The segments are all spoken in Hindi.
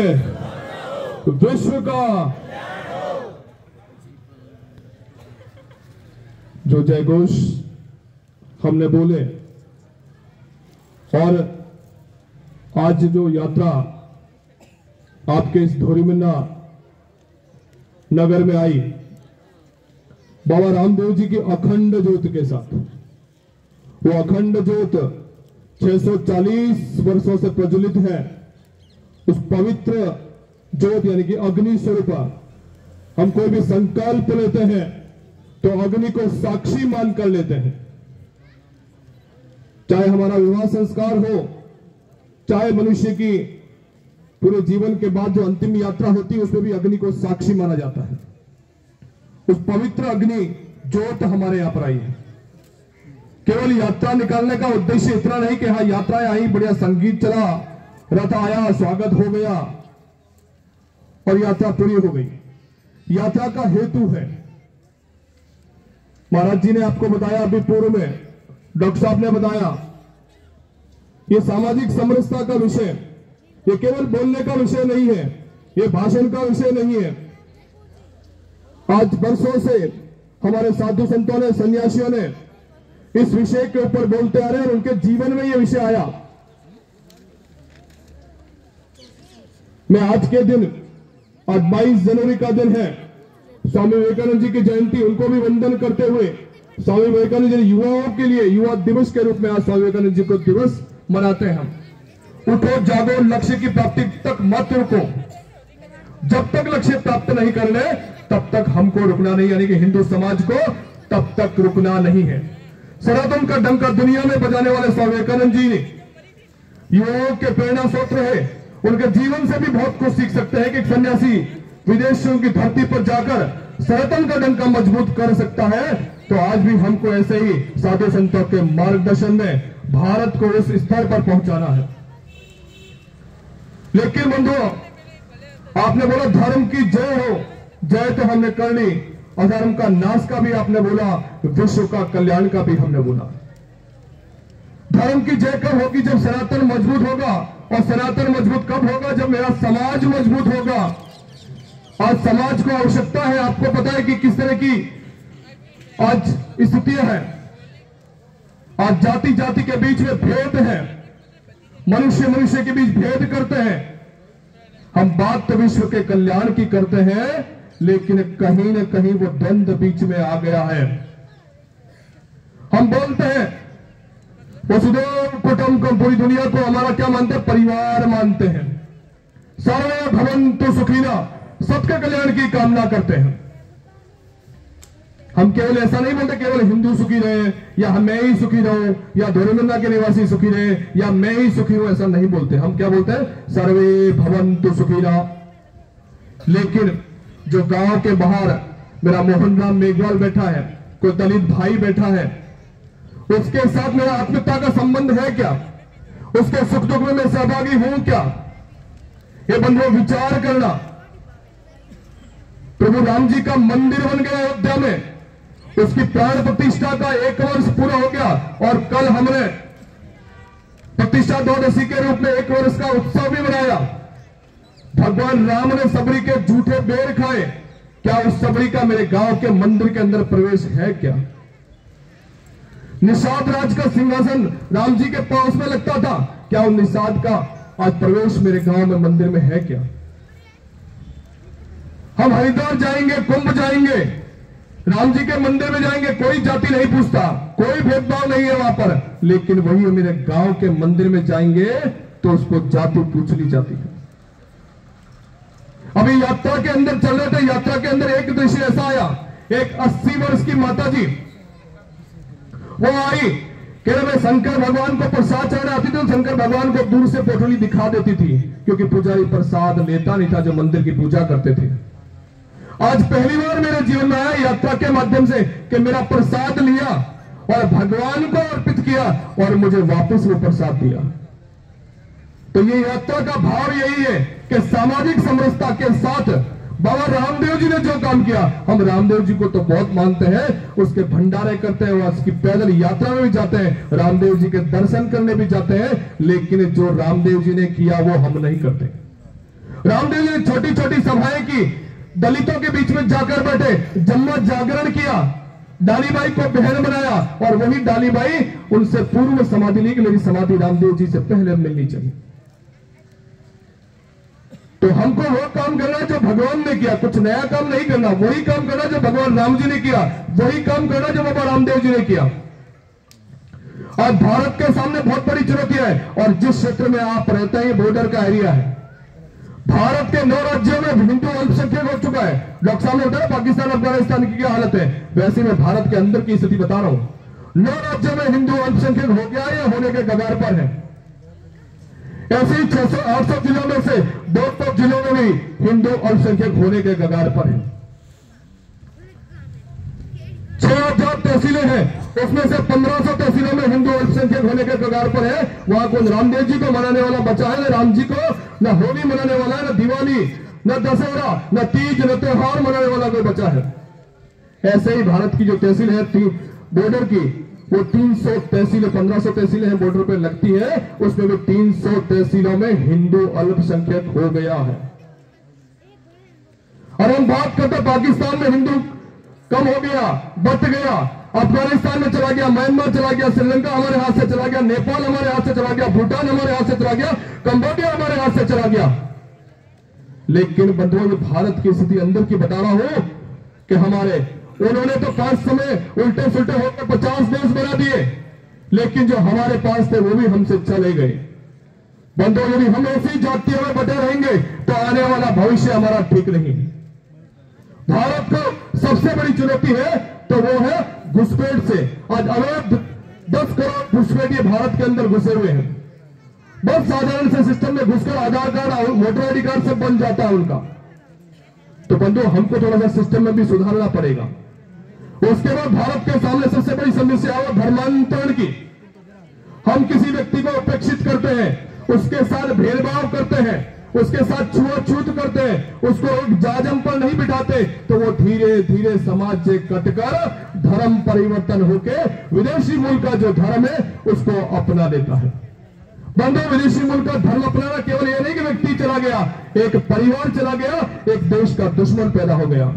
विश्व का जो जयघोष हमने बोले और आज जो यात्रा आपके इस धोरीमन्ना नगर में आई बाबा रामदेव जी की अखंड ज्योत के साथ, वो अखंड ज्योत 640 वर्षों से प्रज्वलित है। उस पवित्र ज्योत यानी कि अग्नि स्वरूप हम कोई भी संकल्प लेते हैं तो अग्नि को साक्षी मान कर लेते हैं। चाहे हमारा विवाह संस्कार हो, चाहे मनुष्य की पूरे जीवन के बाद जो अंतिम यात्रा होती है उसमें भी अग्नि को साक्षी माना जाता है। उस पवित्र अग्नि ज्योत हमारे यहां पर आई है। केवल यात्रा निकालने का उद्देश्य इतना नहीं कि हाँ यात्राएं आई, बढ़िया संगीत चला, रथ आया, स्वागत हो गया और यात्रा पूरी हो गई। यात्रा का हेतु है, महाराज जी ने आपको बताया अभी पूर्व में, डॉक्टर साहब ने बताया, ये सामाजिक समरसता का विषय, ये केवल बोलने का विषय नहीं है, ये भाषण का विषय नहीं है। आज वर्षों से हमारे साधु संतों ने, सन्यासियों ने इस विषय के ऊपर बोलते आ रहे हैं और उनके जीवन में यह विषय आया। मैं आज के दिन, आज 22 जनवरी का दिन है, स्वामी विवेकानंद जी की जयंती, उनको भी वंदन करते हुए स्वामी विवेकानंद जी युवाओं के लिए युवा दिवस के रूप में आज स्वामी विवेकानंद जी को दिवस मनाते हैं हम। उठो जागो, लक्ष्य की प्राप्ति तक मत रुको। जब तक लक्ष्य प्राप्त नहीं कर ले तब तक हमको रुकना नहीं, यानी कि हिंदू समाज को तब तक रुकना नहीं है। सनातन का डंका दुनिया में बजाने वाले स्वामी विवेकानंद जी युवाओं के प्रेरणा स्रोत रहे। उनके जीवन से भी बहुत कुछ सीख सकते हैं कि एक सन्यासी विदेशों की धरती पर जाकर सनातन का डंका मजबूत कर सकता है, तो आज भी हमको ऐसे ही साधु संतों के मार्गदर्शन में भारत को उस स्तर पर पहुंचाना है। लेकिन बंधुओं, आपने बोला धर्म की जय हो, जय तो हमने कर ली, और धर्म का नाश का भी आपने बोला, विश्व का कल्याण का भी हमने बोला। धर्म की जय कब होगी? जब सनातन मजबूत होगा, और सनातन मजबूत कब होगा? जब मेरा समाज मजबूत होगा। आज समाज को आवश्यकता है, आपको पता है कि किस तरह की आज स्थितियां हैं। आज जाति जाति के बीच में भेद है, मनुष्य मनुष्य के बीच भेद करते हैं। हम बात तो विश्व के कल्याण की करते हैं, लेकिन कहीं न कहीं वो द्वंद्व बीच में आ गया है। हम बोलते हैं वसुधैव कुटुंबकम, पूरी दुनिया को हमारा क्या मानते हैं? परिवार मानते हैं। सर्वे भवन्तु सुखिनः, सबके कल्याण की कामना करते हैं। हम केवल ऐसा नहीं बोलते केवल हिंदू सुखी रहे, या मैं ही सुखी रहूं, या धोरीमन्ना के निवासी सुखी रहे, या मैं ही सुखी हूं, ऐसा नहीं बोलते। हम क्या बोलते हैं? सर्वे भवन्तु सुखिनः। लेकिन जो गांव के बाहर मेरा मोहन राम मेघवाल बैठा है, कोई दलित भाई बैठा है, उसके साथ मेरा आत्मीयता का संबंध है क्या? उसके सुख दुख में मैं सहभागी हूं क्या? ये बंधुओं विचार करना। प्रभु राम जी का मंदिर बन गया अयोध्या में, उसकी प्राण प्रतिष्ठा का 1 वर्ष पूरा हो गया, और कल हमने प्रतिष्ठा द्वादशी के रूप में 1 वर्ष का उत्सव भी मनाया। भगवान राम ने सबरी के झूठे बेर खाए, क्या उस सबरी का मेरे गांव के मंदिर के अंदर प्रवेश है क्या? निषाद राज का सिंहासन राम जी के पास में लगता था, क्या उन निषाद का आज प्रवेश मेरे गांव में मंदिर में है क्या? हम हरिद्वार जाएंगे, कुंभ जाएंगे, राम जी के मंदिर में जाएंगे, कोई जाति नहीं पूछता, कोई भेदभाव नहीं है वहां पर। लेकिन वही मेरे गांव के मंदिर में जाएंगे तो उसको जाति पूछ ली जाती है। अभी यात्रा के अंदर चल रहे थे, यात्रा के अंदर एक दृश्य ऐसा आया, एक 80 वर्ष की माता जी वो आई, कह मैं शंकर भगवान को प्रसाद चढ़ाने आती थी, तो शंकर भगवान को दूर से पोटली दिखा देती थी, क्योंकि पुजारी प्रसाद लेता नहीं था जो मंदिर की पूजा करते थे। आज पहली बार मेरे जीवन में आया यात्रा के माध्यम से कि मेरा प्रसाद लिया और भगवान को अर्पित किया और मुझे वापस वो प्रसाद दिया। तो ये यात्रा का भाव यही है कि सामाजिक समरसता के साथ बाबा रामदेव जी ने जो काम किया, हम रामदेव जी को तो बहुत मानते हैं, उसके भंडारे करते हैं, उसकी पैदल यात्रा में भी जाते हैं, रामदेव जी के दर्शन करने भी जाते हैं, लेकिन जो रामदेव जी ने किया वो हम नहीं करते। रामदेव जी ने छोटी छोटी सभाएं की, दलितों के बीच में जाकर बैठे, जम्मा जागरण किया, डालीबाई को बहन बनाया, और वही डालीबाई उनसे पूर्व समाधि ली कि मेरी समाधि रामदेव जी से पहले मिलनी चाहिए। तो हमको वो काम करना जो भगवान ने किया, कुछ नया काम नहीं करना, वही काम करना जो भगवान राम जी ने किया, वही काम करना जो बाबा रामदेव जी ने किया। आज भारत के सामने बहुत बड़ी चुनौती है, और जिस क्षेत्र में आप रहते हैं बॉर्डर का एरिया है, भारत के 9 राज्यों में हिंदू अल्पसंख्यक हो चुका है। डॉक्टर साहब ने बताया पाकिस्तान अफगानिस्तान की क्या हालत है, वैसे मैं भारत के अंदर की स्थिति बता रहा हूं। 9 राज्यों में हिंदू अल्पसंख्यक हो गया या होने के कगार पर है। ऐसे ही 600-800 जिलों में से 200 जिलों में भी हिंदू अल्पसंख्यक होने के कगार पर है। 6000 तहसीलें हैं, उसमें से 1500 तहसीलों में हिंदू अल्पसंख्यक होने के कगार पर है। वहां कौन रामदेव जी को मनाने वाला बचा है? न राम जी को, न होली मनाने वाला है, न दिवाली, न दशहरा, न तीज, न त्योहार मनाने वाला कोई बचा है। ऐसे ही भारत की जो तहसील है बॉर्डर की, वो 300 तहसीलें, 1500 तहसीलें हैं बॉर्डर पे लगती है, उसमें भी 300 तहसीलों में हिंदू अल्पसंख्यक हो गया है। और हम बात करते पाकिस्तान में हिंदू कम हो गया, बच गया, अफगानिस्तान में चला गया, म्यांमार चला गया, श्रीलंका हमारे हाथ से चला गया, नेपाल हमारे हाथ से चला गया, भूटान हमारे हाथ से चला गया, कंबोडिया हमारे हाथ से चला गया। लेकिन बंधुओं, भारत की स्थिति अंदर की बता रहा हूं कि हमारे उन्होंने तो 5 समय उल्टे सुल्टे होकर 50 देश बना दिए, लेकिन जो हमारे पास थे वो भी हमसे चले गए। बंधुओं, यदि हम ऐसी जातियों में बटे रहेंगे तो आने वाला भविष्य हमारा ठीक नहीं है। भारत को सबसे बड़ी चुनौती है तो वो है घुसपैठ से। आज अवैध 10 करोड़ घुसपैठिए भारत के अंदर घुसे हुए हैं। बहुत साधारण से सिस्टम में घुसकर आधार कार्ड, वोटर आईडी कार्ड सब बन जाता है उनका। तो बंधु, हमको थोड़ा सा सिस्टम में भी सुधारना पड़ेगा। उसके बाद भारत के सामने सबसे बड़ी समस्या है धर्मांतरण की। हम किसी व्यक्ति को उपेक्षित करते हैं, उसके साथ भेदभाव करते हैं, उसके साथ छुआछूत करते हैं, उसको एक जाजम पर नहीं बिठाते, तो वो धीरे धीरे समाज से कटकर धर्म परिवर्तन होके विदेशी मूल का जो धर्म है उसको अपना लेता है। बंधु, विदेशी मूल का धर्म अपनाना केवल यह नहीं कि व्यक्ति चला गया, एक परिवार चला गया, एक देश का दुश्मन पैदा हो गया।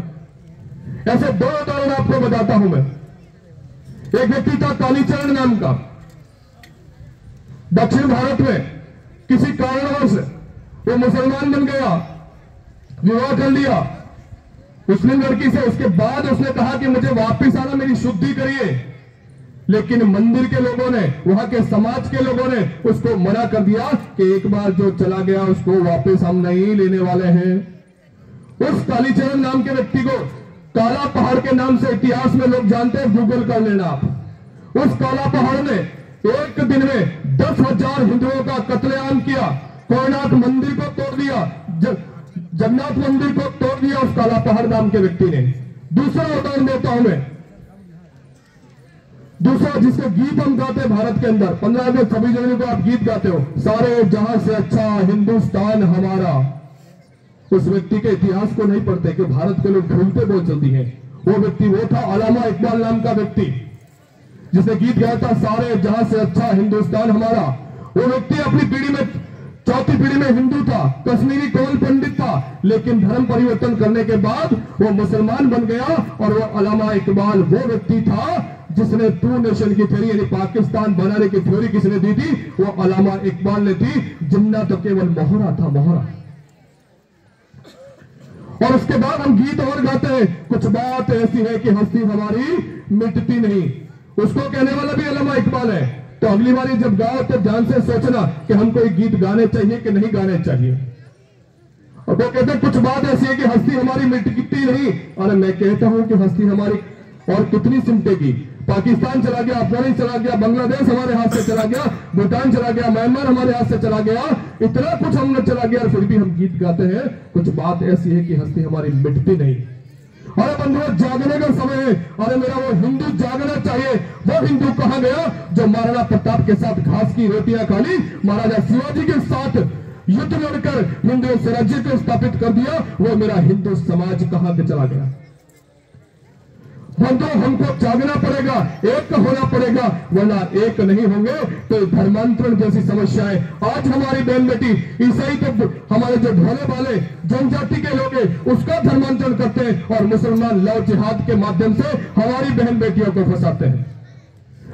ऐसे 2 उदाहरण आपको बताता हूं मैं। एक व्यक्ति था कालीचरण नाम का, दक्षिण भारत में किसी कारणवश वो मुसलमान बन गया, विवाह कर लिया मुस्लिम लड़की से। उसके बाद उसने कहा कि मुझे वापस आना, मेरी शुद्धि करिए। लेकिन मंदिर के लोगों ने, वहां के समाज के लोगों ने उसको मना कर दिया कि एक बार जो चला गया उसको वापस हम नहीं लेने वाले हैं। उस कालीचरण नाम के व्यक्ति को काला पहाड़ के नाम से इतिहास में लोग जानते हैं, गूगल कर लेना आप। उस काला पहाड़ ने एक दिन में 10,000 हिंदुओं का कत्लेआम किया, कोणार्क मंदिर को तोड़ दिया, जगन्नाथ मंदिर को तोड़ दिया उस काला पहाड़ नाम के व्यक्ति ने। दूसरा उदाहरण देता हूं मैं, दूसरा जिसके गीत हम गाते भारत के अंदर, 15 अगस्त 26 जनवरी को आप गीत गाते हो, सारे जहां से अच्छा हिंदुस्तान हमारा। उस व्यक्ति के इतिहास को नहीं पढ़ते कि भारत के लोग भूलते बहुत जल्दी हैं। वो व्यक्ति वो था अल्लामा इकबाल नाम का व्यक्ति, जिसने गीत गाया था सारे जहां से अच्छा हिंदुस्तान हमारा। वो व्यक्ति अपनी पीढ़ी में, चौथी पीढ़ी में हिंदू था, कश्मीरी कौल पंडित था, लेकिन धर्म परिवर्तन करने के बाद वो मुसलमान बन गया। और वो अल्लामा इकबाल वो व्यक्ति था जिसने 2 नेशन की थ्योरी, यानी पाकिस्तान बनाने की थ्योरी किसने दी थी? वो अल्लामा इकबाल ने थी। जिन्ना तो केवल मोहरा था, मोहरा। और उसके बाद हम गीत और गाते हैं, कुछ बात ऐसी है कि हस्ती हमारी मिटती नहीं। उसको कहने वाला भी अल्लामा इकबाल है। तो अगली बार जब गाओ तो ध्यान से सोचना कि हमको ये गीत गाने चाहिए कि नहीं गाने चाहिए। और वो कहते हैं कुछ बात ऐसी है कि हस्ती हमारी मिटती नहीं। और मैं कहता हूं कि हस्ती हमारी और कितनी सिमटेगी। पाकिस्तान चला गया, अफगानिस्तान चला गया, बांग्लादेश हमारे हाथ से चला गया, भूटान चला गया, म्यांमार हमारे हाथ से चला गया, इतना कुछ हमने चला गया, और फिर भी हम गीत गाते हैं कुछ बात ऐसी है कि हस्ती हमारी मिटती नहीं। अरे बंधुओं, जागने का समय है। अरे मेरा वो हिंदू जागना चाहिए। वो हिंदू कहां गया जो महाराणा प्रताप के साथ घास की रोटियां खा ली, महाराजा शिवाजी के साथ युद्ध लड़कर हिंदू स्वराज्य को स्थापित कर दिया? वो मेरा हिंदू समाज कहां के चला गया? बंधुओं, हमको जागना पड़ेगा, एक होना पड़ेगा, वरना एक नहीं होंगे तो धर्मांतरण जैसी समस्याएं आज हमारी बहन बेटी ईसाई तो हमारे जो भोले वाले जनजाति के लोग हैं उसका धर्मांतरण करते हैं और मुसलमान लव जिहाद के माध्यम से हमारी बहन बेटियों को फंसाते हैं।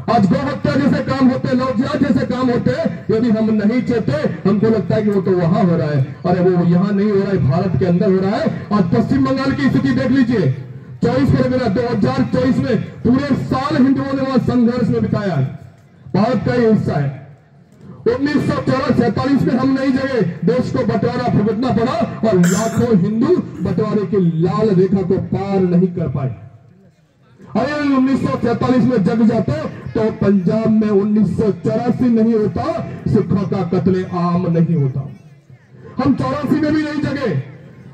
आज गौ हत्या जैसे काम होते, लव जिहाद जैसे काम होते, यदि हम नहीं चाहते, हमको लगता है कि वो तो वहां हो रहा है। अरे वो यहां नहीं हो रहा है, भारत के अंदर हो रहा है। आज पश्चिम बंगाल की स्थिति देख लीजिए, 2024 में पूरे साल हिंदुओं ने वहां संघर्ष में बिताया है, भारत का ये हिस्सा है। 1947 में हम नहीं जगे, देश को बंटवारा भुगतना पड़ा और लाखों हिंदू बंटवारे की लाल रेखा को पार नहीं कर पाए। अरे 1947 में जग जाते तो पंजाब में 1984 नहीं होता, सिखों का कत्ले आम नहीं होता। हम 84 में भी नहीं जगे।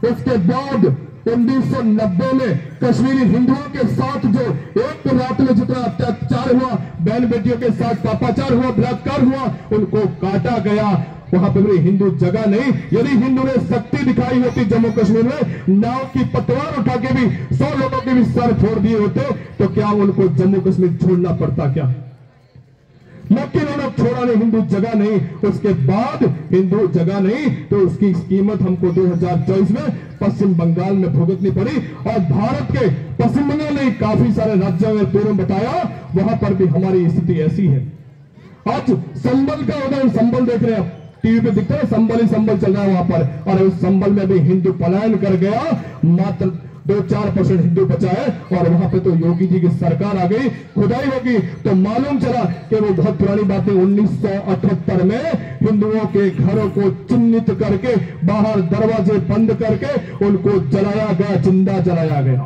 उसके बाद 1990 में कश्मीरी हिंदुओं के साथ जो एक रात में जितना अत्याचार हुआ, बहन बेटियों के साथ पापाचार हुआ, बलात्कार हुआ, उनको काटा गया, वहां पर भी हिंदू जगह नहीं। यदि हिंदू ने शक्ति दिखाई होती जम्मू कश्मीर में, नाव की पतवार उठा के भी 100 लोगों के भी सर फोड़ दिए होते, तो क्या उनको जम्मू कश्मीर छोड़ना पड़ता क्या? लेकिन उन्होंने छोड़ा नहीं, हिंदू जगह नहीं। उसके बाद हिंदू जगह नहीं तो उसकी कीमत हमको 2024 में पश्चिम बंगाल में भुगतनी पड़ी। और भारत के पश्चिम बंगाल ने काफी सारे राज्यों में पूर्व बताया, वहां पर भी हमारी स्थिति ऐसी है। आज संबल का उदाहरण, संबल देख रहे हैं टीवी पे, दिखता है संबल ही संबल चल रहा है वहां पर, और उस संबल में भी हिंदू पलायन कर गया, मात्र 2-4% हिंदू बचा है। और वहां पे तो योगी जी की सरकार आ गई, खुदाई होगी तो मालूम चला कि वो बहुत पुरानी बातें 1978 में हिंदुओं के घरों को चिन्हित करके बाहर दरवाजे बंद करके उनको जलाया गया, जिंदा जलाया गया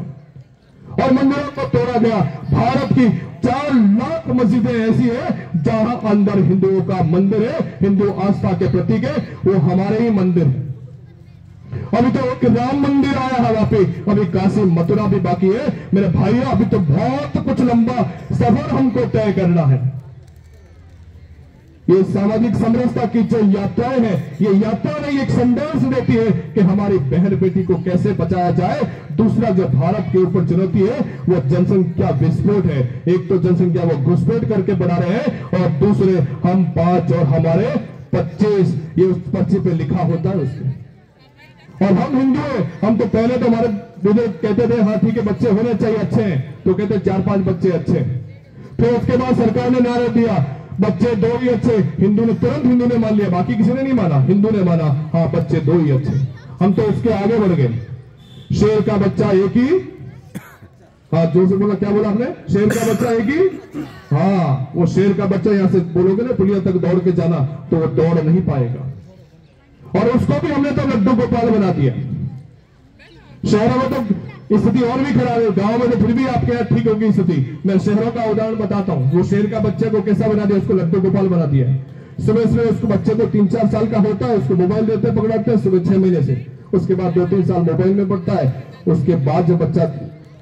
और मंदिरों को तोड़ा गया। भारत की 4 लाख मस्जिदें ऐसी है जहां अंदर हिंदुओं का मंदिर है, हिंदू आस्था के प्रतीक है, वो हमारे ही मंदिर है। अभी तो एक राम मंदिर आया है वहां पे, अभी काशी मथुरा भी बाकी है। मेरे भाइयों, अभी तो बहुत कुछ लंबा सफर हमको तय करना है। ये सामाजिक समरसता की जो यात्राएं हैं, ये यात्रा नहीं एक संदेश देती है कि हमारी बहन बेटी को कैसे बचाया जाए। दूसरा जो भारत के ऊपर चुनौती है वो जनसंख्या विस्फोट है। एक तो जनसंख्या वो घुसपैठ करके बना रहे हैं और दूसरे हम 5 और हमारे 25, ये उस पर्ची पे लिखा होता है उसमें। और हम हिंदू हैं, हम तो पहले तो हमारे बुजुर्ग कहते थे हाँ ठीक है बच्चे होने चाहिए अच्छे हैं, तो कहते 4-5 बच्चे अच्छे। फिर उसके बाद सरकार ने नारा दिया बच्चे 2 ही अच्छे, हिंदू ने तुरंत हिंदू ने मान लिया, बाकी किसी ने नहीं माना, हिंदू ने माना हाँ बच्चे 2 ही अच्छे। हम तो उसके आगे बढ़ गए, शेर का बच्चा एक ही, हाँ जोर से बोला, क्या बोला आपने? शेर का बच्चा एक ही, हाँ वो शेर का बच्चा यहां से बोलोगे ना पुलिया तक दौड़ के जाना तो वो दौड़ नहीं पाएगा। और उसको भी हमने तो लड्डू गोपाल बना दिया। शहरों में तो स्थिति और भी खराब है, गांव में तो फिर भी आपके यहाँ ठीक होगी स्थिति। मैं शहरों का उदाहरण बताता हूँ। वो शेर का बच्चे को कैसा बना दिया, उसको लड्डू गोपाल बना दिया। सुबह उसको बच्चे को 3-4 साल का होता है, उसको मोबाइल देते पकड़ाते हैं सुबह 6 महीने से, उसके बाद 2-3 साल मोबाइल में पढ़ता है। उसके बाद जब बच्चा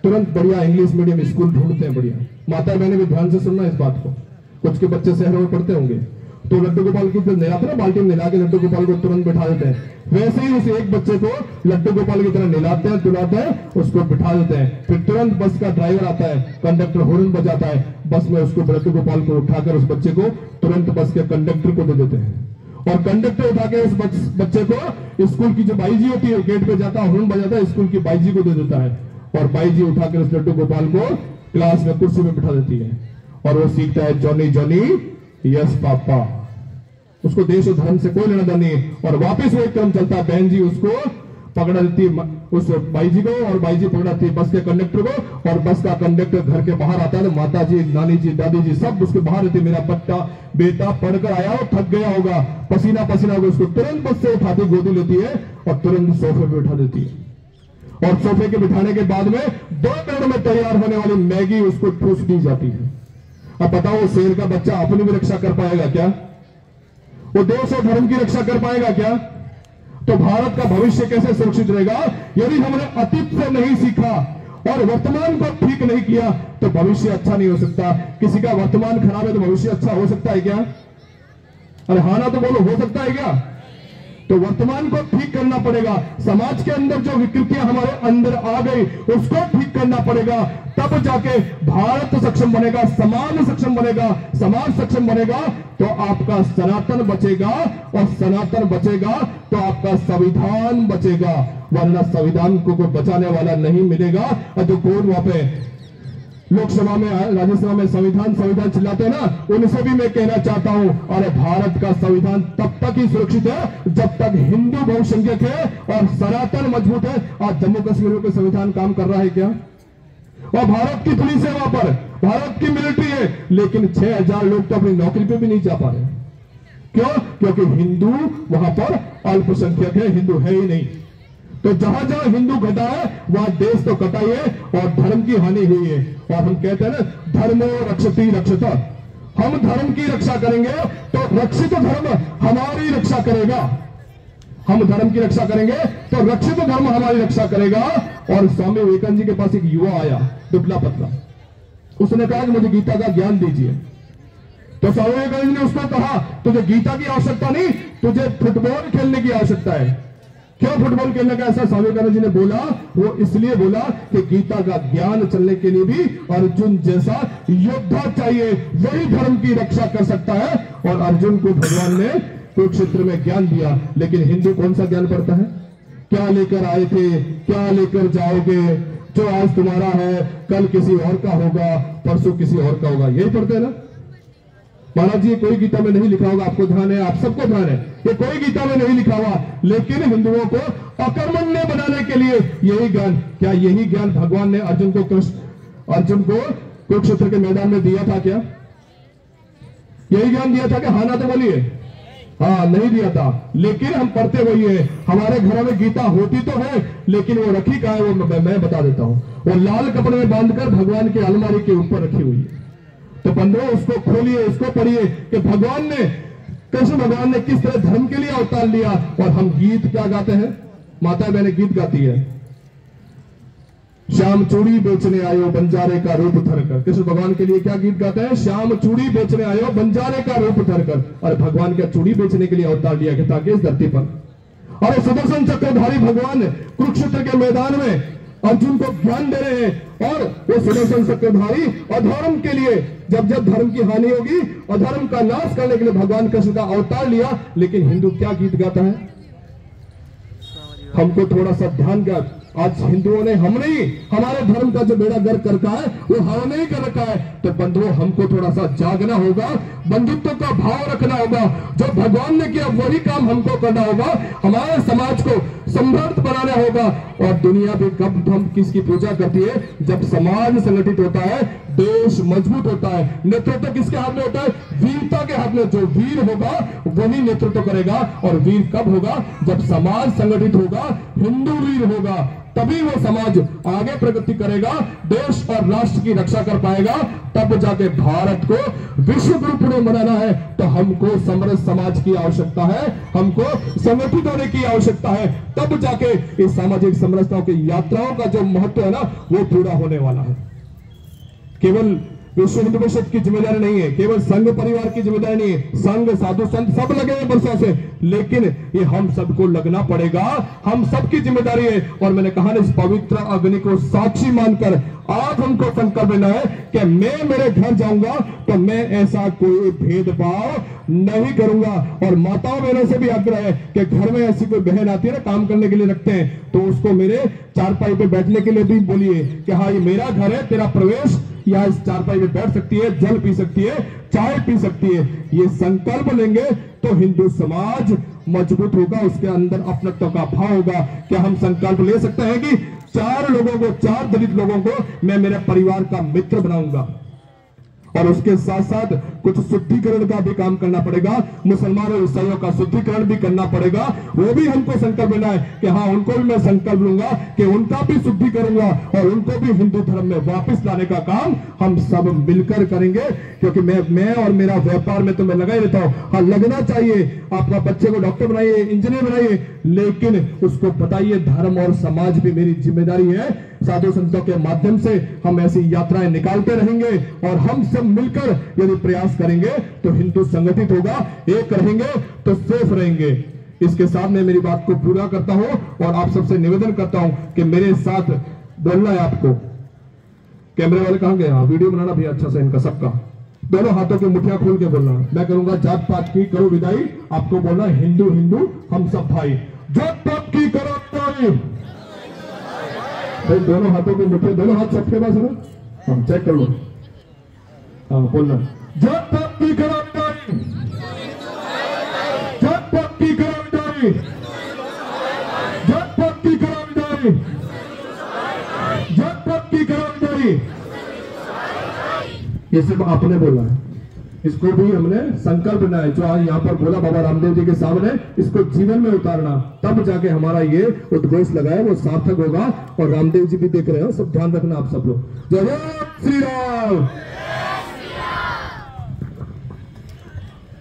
तुरंत बढ़िया इंग्लिश मीडियम स्कूल ढूंढते हैं बढ़िया। माता बहने भी ध्यान से सुनना इस बात को, कुछ के बच्चे शहरों में पढ़ते होंगे तो लड्डू गोपाल की नहलाते ना, बाल्टी में नहला के लड्डू गोपाल को तुरंत बिठा देते हैं। वैसे ही उस एक बच्चे को लड्डू गोपाल की तरह नहलाते हैं, तुलाते हैं, उसको बिठा देते हैं। फिर तुरंत बस का ड्राइवर आता है, कंडक्टर हॉर्न बजाता है, बस में उसको लड्डू गोपाल को उठाकर उस बच्चे को तुरंत बस के कंडक्टर को दे देते हैं। और कंडक्टर उठा के उस बच्चे को स्कूल की जो बाईजी होती है गेट पे जाता है, हॉर्न बजाता है, स्कूल की बाईजी को दे देता है। और बाईजी उठाकर उस लड्डू गोपाल को क्लास में कुर्सी में बिठा देती है और वो सीखता है जॉनी जॉनी यस पापा। उसको देश और धर्म से कोई लेना देना नहीं है। और वापस वो एक क्रम चलता है, बहन जी उसको पकड़ा देती है उस बाईजी को और बाईजी पकड़ाती है बस के कंडक्टर को। और बस का कंडक्टर घर के बाहर आता है, माता जी, नानी जी, दादी जी सब उसके बाहर रहती है। मेरा बेटा पढ़कर आया हो, थक गया होगा, पसीना पसीना होगा, उसको तुरंत बस से उठाती, गोदी लेती है और तुरंत सोफे पे उठा देती है। और सोफे के बिठाने के बाद में 2 मिनट में तैयार होने वाली मैगी उसको ठूस दी जाती है। अब बताओ वो शेर का बच्चा अपनी भी रक्षा कर पाएगा क्या? वो देश और धर्म की रक्षा कर पाएगा क्या? तो भारत का भविष्य कैसे सुरक्षित रहेगा यदि हमने अतीत से नहीं सीखा और वर्तमान को ठीक नहीं किया तो भविष्य अच्छा नहीं हो सकता। किसी का वर्तमान खराब है तो भविष्य अच्छा हो सकता है क्या? अरे हाँ ना तो बोलो, हो सकता है क्या? तो वर्तमान को ठीक करना पड़ेगा। समाज के अंदर जो विकृतियां हमारे अंदर आ गई उसको ठीक करना पड़ेगा, तब जाके भारत सक्षम बनेगा, समाज सक्षम बनेगा। समाज सक्षम बनेगा तो आपका सनातन बचेगा, और सनातन बचेगा तो आपका संविधान बचेगा, वरना संविधान को कोई बचाने वाला नहीं मिलेगा। और जो कोर्ट वहां पे लोकसभा में, राज्यसभा में संविधान चिल्लाते हैं ना, उनसे भी मैं कहना चाहता हूं, अरे भारत का संविधान तब तक ही सुरक्षित है जब तक हिंदू बहुसंख्यक है और सनातन मजबूत है। आज जम्मू कश्मीर में कोई संविधान काम कर रहा है क्या? और भारत की पुलिस है वहां पर, भारत की मिलिट्री है, लेकिन 6000 लोग तो अपनी नौकरी पे भी नहीं जा पा रहे। क्यों? क्योंकि हिंदू वहां पर अल्पसंख्यक है, हिंदू है ही नहीं। तो जहां जहां हिंदू घटा है वहां देश तो कटा ही है और धर्म की हानि हुई है। और हम कहते हैं ना, धर्मो रक्षति रक्षता, हम धर्म की रक्षा करेंगे तो रक्षित धर्म हमारी रक्षा करेगा। हम धर्म की रक्षा करेंगे तो रक्षित धर्म हमारी रक्षा करेगा। और स्वामी विवेकानंद जी के पास एक युवा आया, दुबला पतला, उसने कहा कि मुझे गीता का ज्ञान दीजिए। तो स्वामी विवेकानंद ने उसको कहा, तुझे गीता की आवश्यकता नहीं, तुझे फुटबॉल खेलने की आवश्यकता है। क्यों फुटबॉल खेलने का? ऐसा स्वामी विवेकानंद जी ने बोला, वो इसलिए बोला कि गीता का ज्ञान चलने के लिए भी अर्जुन जैसा योद्धा चाहिए, वही धर्म की रक्षा कर सकता है। और अर्जुन को भगवान ने कुरुक्षेत्र में ज्ञान दिया, लेकिन हिंदू कौन सा ज्ञान पढ़ता है? क्या लेकर आए थे, क्या लेकर जाओगे, जो आज तुम्हारा है कल किसी और का होगा, परसों किसी और का होगा, यही पढ़ते हैं ना। महाराज जी, कोई गीता में नहीं लिखा होगा, आपको ध्यान है, आप सबको ध्यान है, ये कोई गीता में नहीं लिखा हुआ, लेकिन हिंदुओं को अकर्मण्य बनाने के लिए यही ज्ञान, क्या यही ज्ञान भगवान ने अर्जुन को कुरुक्षेत्र के मैदान में दिया था? क्या यही ज्ञान दिया था? कि हाँ ना तो बोलिए। हाँ, नहीं दिया था, लेकिन हम पढ़ते वही है। हमारे घरों में गीता होती तो है, लेकिन वो रखी कहाँ है वो मैं बता देता हूं। वो लाल कपड़े में बांधकर भगवान की अलमारी के ऊपर रखी हुई है। तो बंधुओं, उसको खोलिए, उसको पढ़िए कि भगवान ने, कृष्ण भगवान ने किस तरह धर्म के लिए अवतार लिया। और हम गीत क्या गाते हैं? माता बहने गीत गाती है, श्याम चूड़ी बेचने आयो बंजारे का रूप धरकर। कृष्ण भगवान के लिए क्या गीत गाते हैं? श्याम चूड़ी बेचने आयो बंजारे का रूप धरकर। और भगवान क्या चूड़ी बेचने के लिए अवतार लिया कि ताकि इस धरती पर, और सुदर्शन चक्रधारी भगवान कुरुक्षेत्र के मैदान में अर्जुन को ज्ञान दे रहे हैं। और वो सुदर्शन चक्रधारी अधर्म के लिए, जब जब धर्म की हानि होगी, अधर्म का नाश करने के लिए भगवान कृष्ण का अवतार लिया। लेकिन हिंदू क्या गीत गाता है? हमको थोड़ा सा ध्यान का, आज हिंदुओं ने, हम नहीं, हमारे धर्म का जो बेड़ा गर्क कर रखा है वो हमने ही कर रखा है। तो बंधुओं, हमको थोड़ा सा जागना होगा, बंधुत्व का भाव रखना होगा। जो भगवान ने किया वही काम हमको करना होगा। हमारे समाज को समृद्ध बनाना होगा। और दुनिया भी कब हम किसकी पूजा करती है? जब समाज संगठित होता है, देश मजबूत होता है। नेतृत्व किसके हाथ में होता है? वीरता के हाथ में। जो वीर होगा वही नेतृत्व करेगा। और वीर कब होगा? जब समाज संगठित होगा, हिंदू वीर होगा, तभी वो समाज आगे प्रगति करेगा, देश और राष्ट्र की रक्षा कर पाएगा। तब जाके भारत को विश्व गुरु पुणे बनाना है तो हमको समृद्ध समाज की आवश्यकता है, हमको संगठित होने की आवश्यकता है। तब जाके इस सामाजिक समरसताओं की यात्राओं का जो महत्व है ना, वो पूरा होने वाला है। केवल विश्व हिंदू परिषद की जिम्मेदारी नहीं है, केवल संघ परिवार की जिम्मेदारी नहीं है। संघ, साधु संत सब लगे हैं बरसों से, लेकिन ये हम सबको लगना पड़ेगा, हम सबकी जिम्मेदारी है। और मैंने कहा ना, इस पवित्र अग्नि को साक्षी मानकर आज हमको संकल्प लेना है कि मैं मेरे घर जाऊंगा तो मैं ऐसा कोई भेदभाव नहीं करूंगा। और माताओं बहनों से भी आग्रह है कि घर में ऐसी कोई बहन आती है ना, काम करने के लिए रखते हैं, तो उसको मेरे चारपाई पे बैठने के लिए भी बोलिए कि हाँ, ये मेरा घर है, तेरा प्रवेश, या इस चारपाई में बैठ सकती है, जल पी सकती है, चाय पी सकती है। ये संकल्प लेंगे तो हिंदू समाज मजबूत होगा, उसके अंदर अपनत्व का भाव होगा। क्या हम संकल्प ले सकते हैं कि 4 लोगों को, 4 दलित लोगों को मैं मेरे परिवार का मित्र बनाऊंगा? और उसके साथ साथ कुछ शुद्धिकरण का भी काम करना पड़ेगा, मुसलमान और ईसाइयों का शुद्धिकरण भी करना पड़ेगा। वो भी हमको संकल्प लेना है कि हाँ, उनको भी मैं संकल्प लूंगा कि उनका भी शुद्धि करूंगा और उनको भी हिंदू धर्म में वापस लाने का काम हम सब मिलकर करेंगे। क्योंकि मैं और मेरा व्यापार में तो मैं लगा ही रहता हूं, हाँ लगना चाहिए। आपका बच्चे को डॉक्टर बनाइए, इंजीनियर बनाइए, लेकिन उसको बताइए धर्म और समाज भी मेरी जिम्मेदारी है। साधु संतों के माध्यम से हम ऐसी यात्राएं निकालते रहेंगे और हम सब मिलकर यदि प्रयास करेंगे तो हिंदू संगठित होगा, एक रहेंगे तो सेफ रहेंगे। इसके साथ मैं मेरी बात को पूरा करता हूं और आप सबसे निवेदन करता हूं कि मेरे साथ बोलना है आपको। कैमरे वाले कहां गए? हाँ, वीडियो बनाना भी अच्छा से इनका सबका। दोनों हाथों की मुठ्ठियां खोल के बोलना। मैं करूंगा जात पात की करो विदाई, आपको बोलना हिंदू हिंदू हम सब भाई। जात पात की करो विदाई। भाई दोनों हाथों की मुठ्ठियां, दोनों हाथ सबके पास है ना? हाँ, चेक कर लो। हाँ, बोलना जात पात की करो विदाई, जात पात की करो विदाई, जात पात की करो विदाई, जात पात की करो विदाई। ये सिर्फ आपने बोला है, इसको भी हमने संकल्प बनाया जो आज यहाँ पर बोला बाबा रामदेव जी के सामने, इसको जीवन में उतारना, तब जाके हमारा ये उद्घोष लगाया वो सार्थक होगा। और रामदेव जी भी देख रहे हो, सब ध्यान रखना आप सब लोग। जय श्री राम।